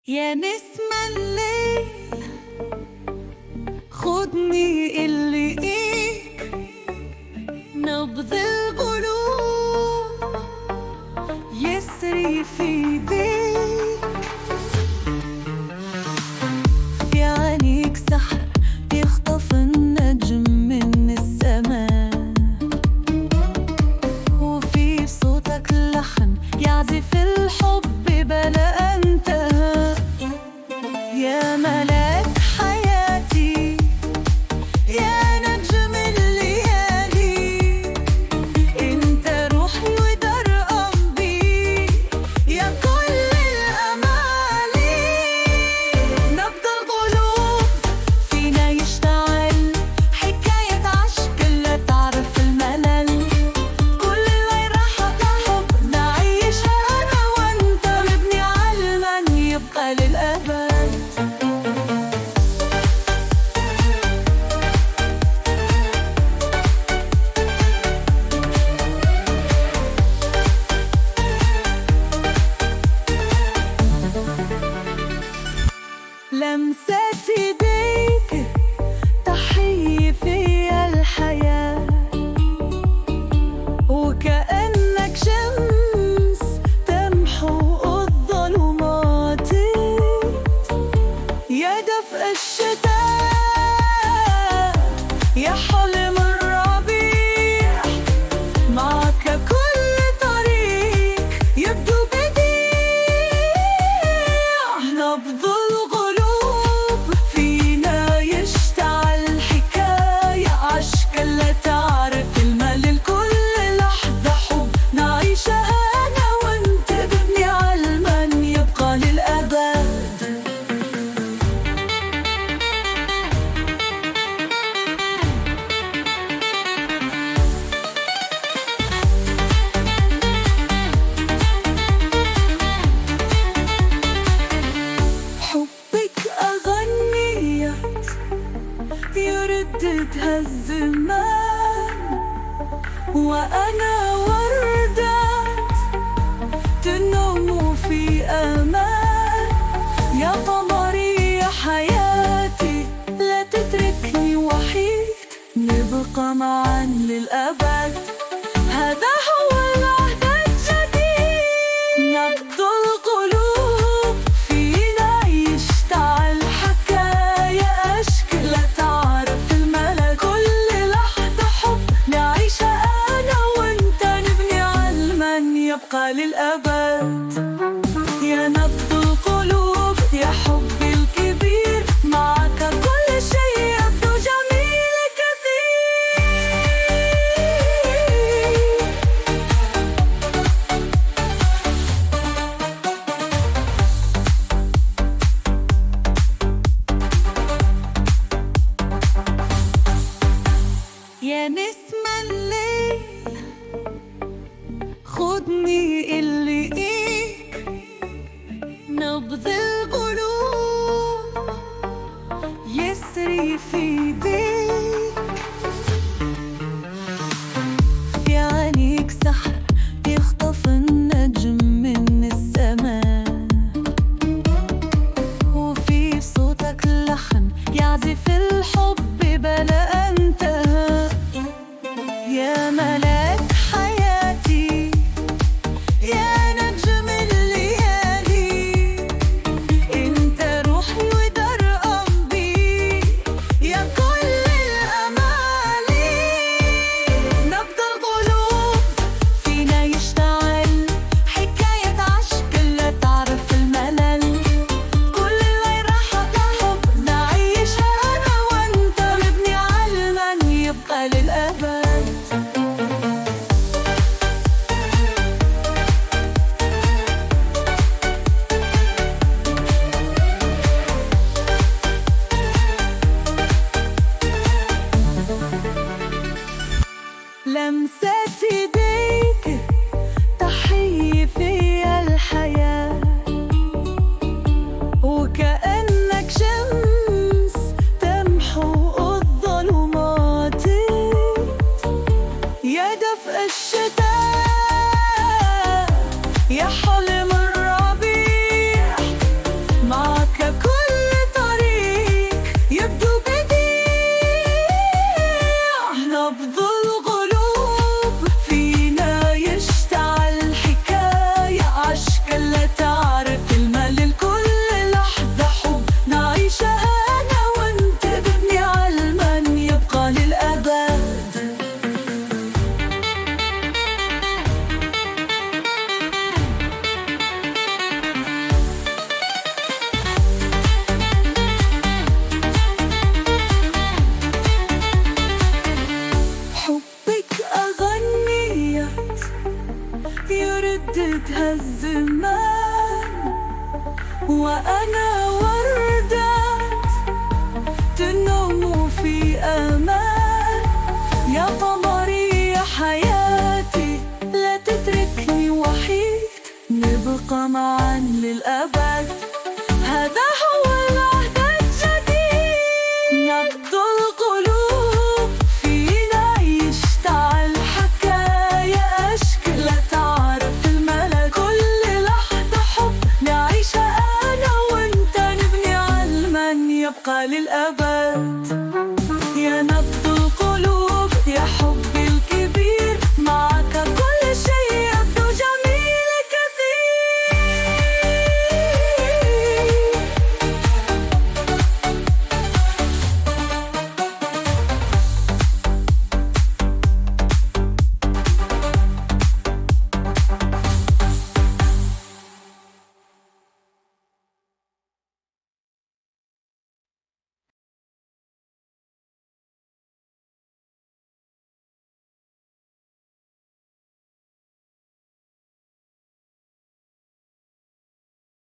يا نسم الليل خدني إليك، نبض القلوب يسري في ايديك، في عينيك سحر يخطف النجم من السماء، وفي صوتك لحن يعزف الحب بلا انتهى. يا ملاك حياتي، يا نجم الليالي، انت روحي ودار قلبي، يا كل الامالي. نبض القلوب فينا يشتعل، حكاية عشق لا تعرف الملل، كل اللي راحة حب نعيشها انا وانت، نبني علما يبقى للابد. لمسات ايديك تحيي فيا الحياة، وكأنك شمس تمحو الظلمات، يا دفء الشتاء يا حلم الربيع، معك كل طريق يبدو بديع. نبض القلوب فينا يشتعل، حكاية عشق لا تعرف الملل، كل لحظة حب نعيشها أنا وأنت، بنبني علما يبقى للأبد. حبك أغنية يرددها الزمان، وأنا وردات تنوم في أمان. يا قمري يا حياتي، لا تتركني وحيد، نبقى معا للأبد، هذا هو العهد الجديد. نبض القلوب فينا يشتعل، حكاية عشق لا تعرف الملل، كل لحظة حب نعيشها أنا وأنت، نبني علما يبقى للأبد. يا نبض القلوب يا حبي الكبير، معك كل شيء يبدو جميل كثير. يا نسم الليل خدني إليك، نبض القلوب يسري في ايديك، في عينيك سحر يخطف النجم من السماء، وفي صوتك لحن يعزف الحب بلا انتهى. يا ملاك حياتي، يا نجم الليالي، انت روحي ودار قلبي، يا كل رددها الزمان، وأنا وردة تنوم في أمان.